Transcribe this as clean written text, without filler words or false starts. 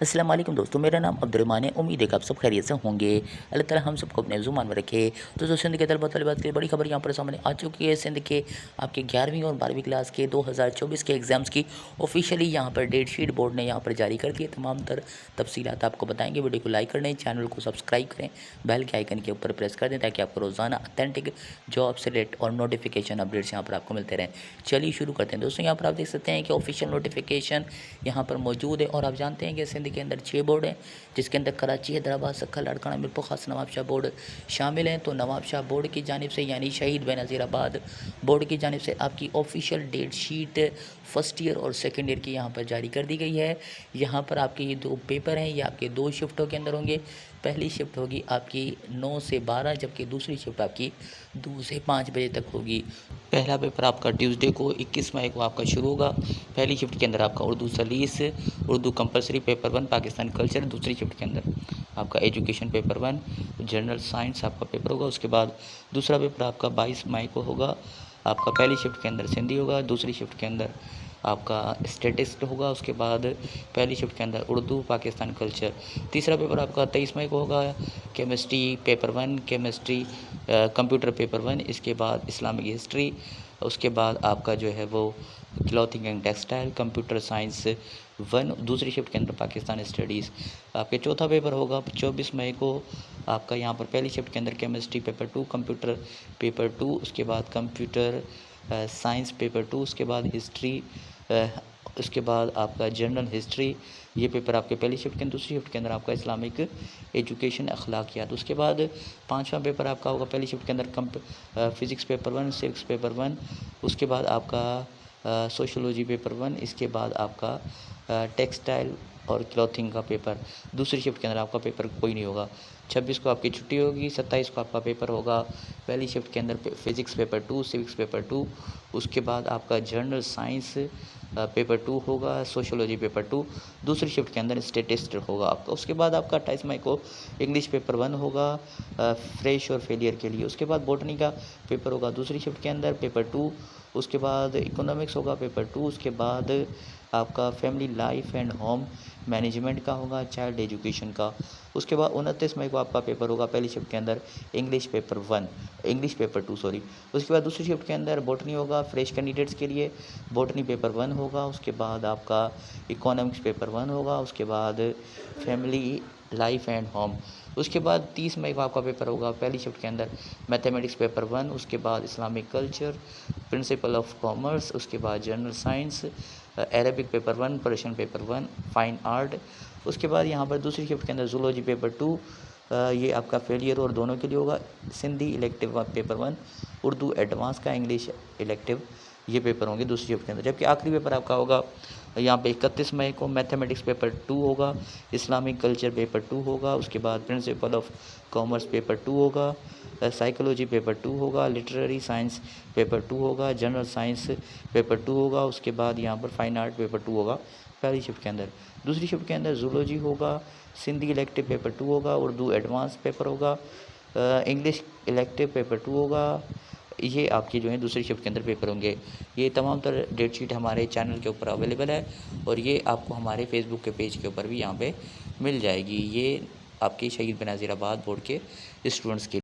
अस्सलाम वालेकुम दोस्तों, मेरा नाम अब्दुर्रहमान है। उम्मीद है कि आप सब खैरियत से होंगे। अल्लाह ताला हम सबको अपने ज़ुबान में रखे। दोस्तों, सिंध के तलबा तलबात के लिए बड़ी खबर यहाँ पर सामने आ चुकी है। सिंध के आपके 11वीं और 12वीं क्लास के 2024 के एग्ज़ाम्स की ऑफिशियली यहाँ पर डेट शीट बोर्ड ने यहाँ पर जारी कर दी है। तमाम तर तफसीलात आपको बताएंगे। वीडियो को लाइक कर लें, चैनल को सब्सक्राइब करें, बेल के आइकन के ऊपर प्रेस कर दें ताकि आपको रोज़ाना अथेंटिक जॉब से रिलेटेड और नोटिफिकेशन अपडेट्स यहाँ पर आपको मिलते रहें। चलिए शुरू करते हैं। दोस्तों, यहाँ पर आप देख सकते हैं कि ऑफिशियल नोटिफिकेशन यहाँ पर मौजूद है और आप जानते हैं कि सिंध के अंदर 6 बोर्ड हैं, जिसके अंदर कराची, हैदराबाद, सक्खर, लाड़काना, मीरपुर खास नवाबशाह बोर्ड शामिल हैं। तो नवाबशाह बोर्ड की जानिब से यानी शहीद बेनज़ीराबाद बोर्ड की जानिब से आपकी official date sheet first year और सेकेंड ईयर की यहाँ पर जारी कर दी गई है। यहाँ पर आपके ये 2 पेपर हैं, ये आपके 2 शिफ्टों के अंदर होंगे। पहली शिफ्ट होगी आपकी 9 से 12, जबकि दूसरी शिफ्ट आपकी 2 से 5 बजे तक होगी। पहला पेपर आपका ट्यूसडे को 21 मई को आपका शुरू होगा। पहली शिफ्ट के अंदर आपका उर्दू सलीस, Urdu compulsory paper 1, Pakistan culture. दूसरी शिफ्ट के अंदर आपका एजुकेशन पेपर 1, जनरल साइंस आपका पेपर होगा। उसके बाद दूसरा पेपर आपका 22 मई को होगा। आपका पहली शिफ्ट के अंदर सिंधी होगा, दूसरी शिफ्ट के अंदर आपका स्टेटिस्ट होगा। उसके बाद पहली शिफ्ट के अंदर उर्दू, पाकिस्तान कल्चर। तीसरा पेपर आपका 23 मई को होगा, chemistry paper 1, chemistry computer paper 1। इसके बाद इस्लामिक हिस्ट्री। उसके बाद आपका जो है वो clothing and textile, computer science 1। दूसरी शिफ्ट के अंदर पाकिस्तान स्टडीज़। आपके चौथा पेपर होगा 24 मई को। आपका यहाँ पर पहली शिफ्ट के अंदर केमिस्ट्री पेपर 2, कंप्यूटर पेपर 2। उसके बाद कंप्यूटर साइंस पेपर 2। उसके बाद हिस्ट्री, उसके बाद आपका जनरल हिस्ट्री। ये पेपर आपके पहली शिफ्ट के अंदर। दूसरी शिफ्ट के अंदर आपका इस्लामिक एजुकेशन, अखलाकियात। उसके बाद पांचवा पेपर आपका होगा पहली शिफ्ट के अंदर फिज़िक्स पेपर 1, सिविक्स पेपर 1। उसके बाद आपका सोशोलॉजी पेपर 1। इसके बाद आपका टेक्सटाइल और क्लॉथिंग का पेपर। दूसरी शिफ्ट के अंदर आपका पेपर कोई नहीं होगा। 26 को आपकी छुट्टी होगी। 27 को आपका पेपर होगा पहली शिफ्ट के अंदर फिज़िक्स पेपर 2, सिविक्स पेपर 2। उसके बाद आपका जनरल साइंस पेपर 2 होगा, सोशोलॉजी पेपर 2। दूसरी शिफ्ट के अंदर स्टेटिस्टिक होगा आपका। उसके बाद आपका 28 मई को इंग्लिश पेपर 1 होगा फ्रेश और फेलियर के लिए। उसके बाद बॉटनी का पेपर होगा दूसरी शिफ्ट के अंदर पेपर 2। उसके बाद इकोनॉमिक्स होगा पेपर 2। उसके बाद आपका family life and home management का होगा, चाइल्ड एजुकेशन का। उसके बाद 29 मई को आपका पेपर होगा पहली शिफ्ट के अंदर इंग्लिश पेपर 2 सॉरी। उसके बाद दूसरी शिफ्ट के अंदर बॉटनी होगा फ्रेश कैंडिडेट्स के लिए, बॉटनी पेपर 1 होगा। उसके बाद आपका इकोनॉमिक्स पेपर 1 होगा। उसके बाद फैमिली लाइफ एंड होम। उसके बाद 30 मई को आपका पेपर होगा पहली शिफ्ट के अंदर मैथमेटिक्स पेपर 1। उसके बाद Islamic culture, principle of commerce. उसके बाद general science, Arabic paper 1, Persian paper 1, fine art. उसके बाद यहाँ पर दूसरी शिफ्ट के अंदर जूलॉजी पेपर 2, ये आपका फेलियर और दोनों के लिए होगा। Sindhi elective paper 1, Urdu advance का, इंग्लिश इलेक्टिव, ये पेपर होंगे दूसरी शिफ्ट के अंदर। जबकि आखिरी पेपर आपका होगा यहाँ पे 31 मई को मैथमेटिक्स पेपर 2 होगा, इस्लामिक कल्चर पेपर 2 होगा। उसके बाद प्रिंसिपल ऑफ कॉमर्स पेपर 2 होगा, साइकोलॉजी पेपर 2 होगा, लिटरेरी साइंस पेपर 2 होगा, जनरल साइंस पेपर 2 होगा। उसके बाद यहाँ पर फाइन आर्ट पेपर 2 होगा पहली शिफ्ट के अंदर। दूसरी शिफ्ट के अंदर जूलॉजी होगा, सिंधी इलेक्टिव पेपर 2 होगा, उर्दू एडवांस पेपर होगा, इंग्लिश इलेक्टिव पेपर 2 होगा। ये आपकी जो है दूसरी शिफ्ट के अंदर पेपर होंगे। ये तमाम तर डेट शीट हमारे चैनल के ऊपर अवेलेबल है और ये आपको हमारे फेसबुक के पेज के ऊपर भी यहाँ पे मिल जाएगी। ये आपकी शहीद बेनज़ीराबाद बोर्ड के स्टूडेंट्स के